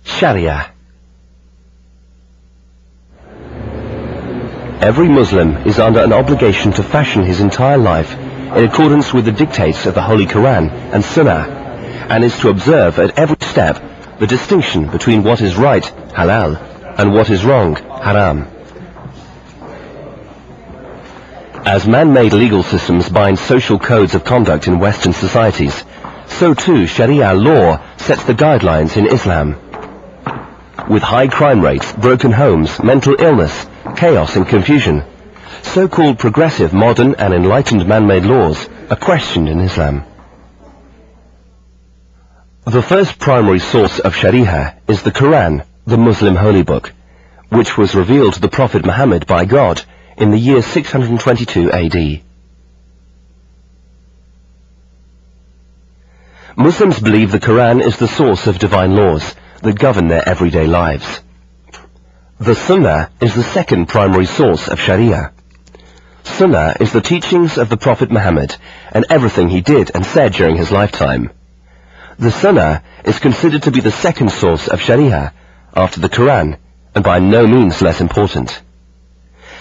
Sharia. Every Muslim is under an obligation to fashion his entire life in accordance with the dictates of the Holy Quran and Sunnah, and is to observe at every step the distinction between what is right, halal, and what is wrong, haram. As man-made legal systems bind social codes of conduct in Western societies, so too Sharia law sets the guidelines in Islam. With high crime rates, broken homes, mental illness, chaos and confusion, so-called progressive, modern and enlightened man-made laws are questioned in Islam. The first primary source of Sharia is the Quran, the Muslim holy book, which was revealed to the Prophet Muhammad by God in the year 622 AD. Muslims believe the Quran is the source of divine laws that govern their everyday lives. The Sunnah is the second primary source of Sharia. Sunnah is the teachings of the Prophet Muhammad and everything he did and said during his lifetime. The Sunnah is considered to be the second source of Sharia after the Quran, and by no means less important.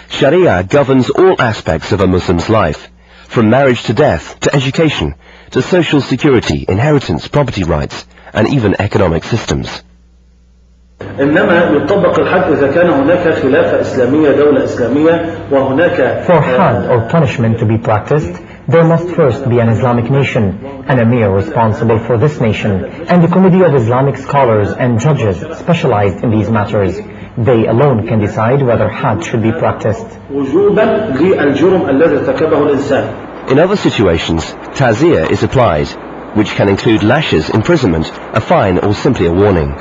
Sharia governs all aspects of a Muslim's life, from marriage to death, to education, to social security, inheritance, property rights, and even economic systems. إنما يطبق الحد إذا كان هناك خلافة إسلامية دولة إسلامية وهناك. For had or punishment to be practiced, there must first be an Islamic nation, an emir responsible for this nation, and a committee of Islamic scholars and judges specialized in these matters. They alone can decide whether had should be practiced. وجوبا للجرم الذي ارتكبه الإنسان. In other situations, ta'zir is applied, which can include lashes, imprisonment, a fine, or simply a warning.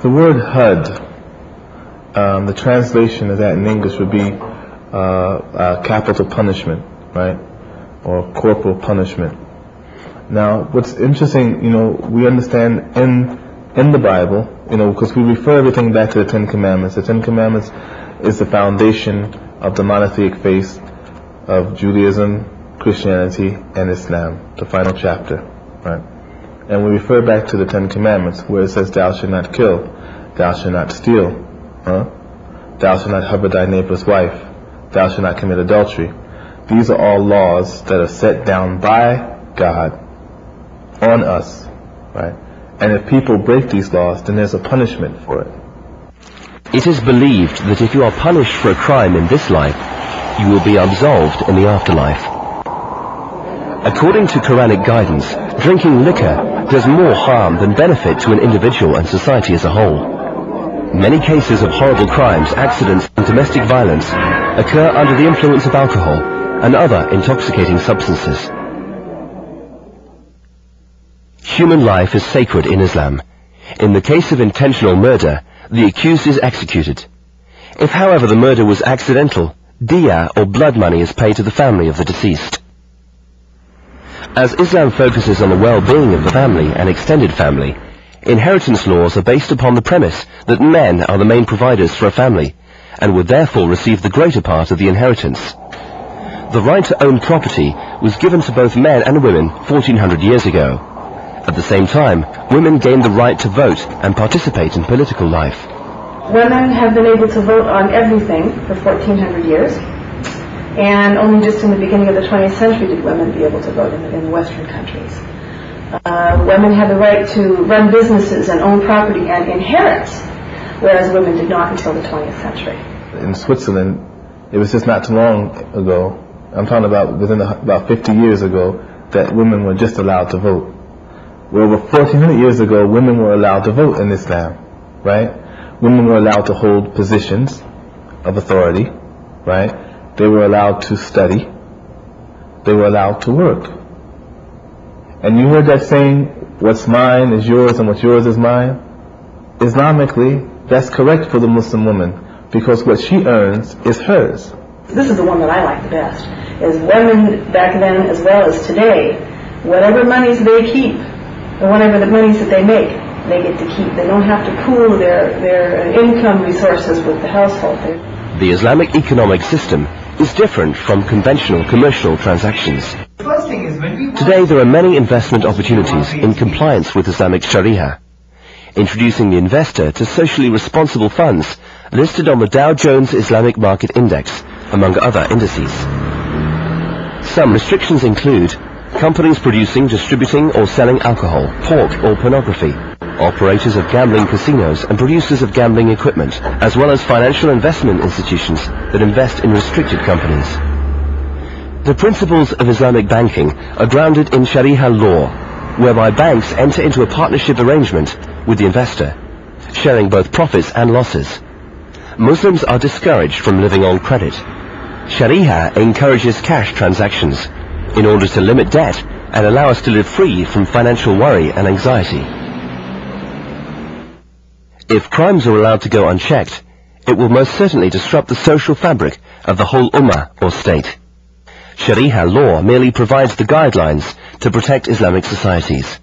The word had, the translation of that in English would be capital punishment, right? Or corporal punishment. Now, what's interesting, we understand in the Bible, because we refer everything back to the Ten Commandments. The Ten Commandments is the foundation of the monotheistic faith of Judaism, Christianity, and Islam, the final chapter, right? And we refer back to the Ten Commandments, where it says, "Thou shalt not kill, thou shalt not steal, thou shalt not covet thy neighbor's wife, thou shalt not commit adultery." These are all laws that are set down by God on us, right? And if people break these laws, then there's a punishment for it. It is believed that if you are punished for a crime in this life, you will be absolved in the afterlife. According to Quranic guidance, drinking liquor does more harm than benefit to an individual and society as a whole. Many cases of horrible crimes, accidents, and domestic violence occur under the influence of alcohol and other intoxicating substances. Human life is sacred in Islam. In the case of intentional murder, the accused is executed. If, however, the murder was accidental, diya or blood money is paid to the family of the deceased. As Islam focuses on the well-being of the family and extended family, inheritance laws are based upon the premise that men are the main providers for a family, and would therefore receive the greater part of the inheritance. The right to own property was given to both men and women 1400 years ago. At the same time, women gained the right to vote and participate in political life. Women have been able to vote on everything for 1400 years. And only just in the beginning of the 20th century did women be able to vote in Western countries. Women had the right to run businesses and own property and inherit, whereas women did not until the 20th century. In Switzerland, it was just not too long ago, I'm talking about within about 50 years ago, that women were just allowed to vote. Well, over 1400 years ago, women were allowed to vote in Islam, right? Women were allowed to hold positions of authority, right? They were allowed to study. They were allowed to work. And you heard that saying, what's mine is yours and what's yours is mine? Islamically, that's correct for the Muslim woman, because what she earns is hers. This is the one that I like the best, is women back then as well as today, whatever monies they keep, or whatever the monies that they make, they get to keep. They don't have to pool their income resources with the household. The Islamic economic system is different from conventional commercial transactions. The first thing is Today there are many investment opportunities in compliance with Islamic Sharia, introducing the investor to socially responsible funds listed on the Dow Jones Islamic Market Index, among other indices. Some restrictions include companies producing, distributing or selling alcohol, pork or pornography, operators of gambling casinos and producers of gambling equipment, as well as financial investment institutions that invest in restricted companies. The principles of Islamic banking are grounded in Sharia law, whereby banks enter into a partnership arrangement with the investor, sharing both profits and losses. Muslims are discouraged from living on credit. Sharia encourages cash transactions in order to limit debt and allow us to live free from financial worry and anxiety. If crimes are allowed to go unchecked, it will most certainly disrupt the social fabric of the whole ummah or state. Sharia law merely provides the guidelines to protect Islamic societies.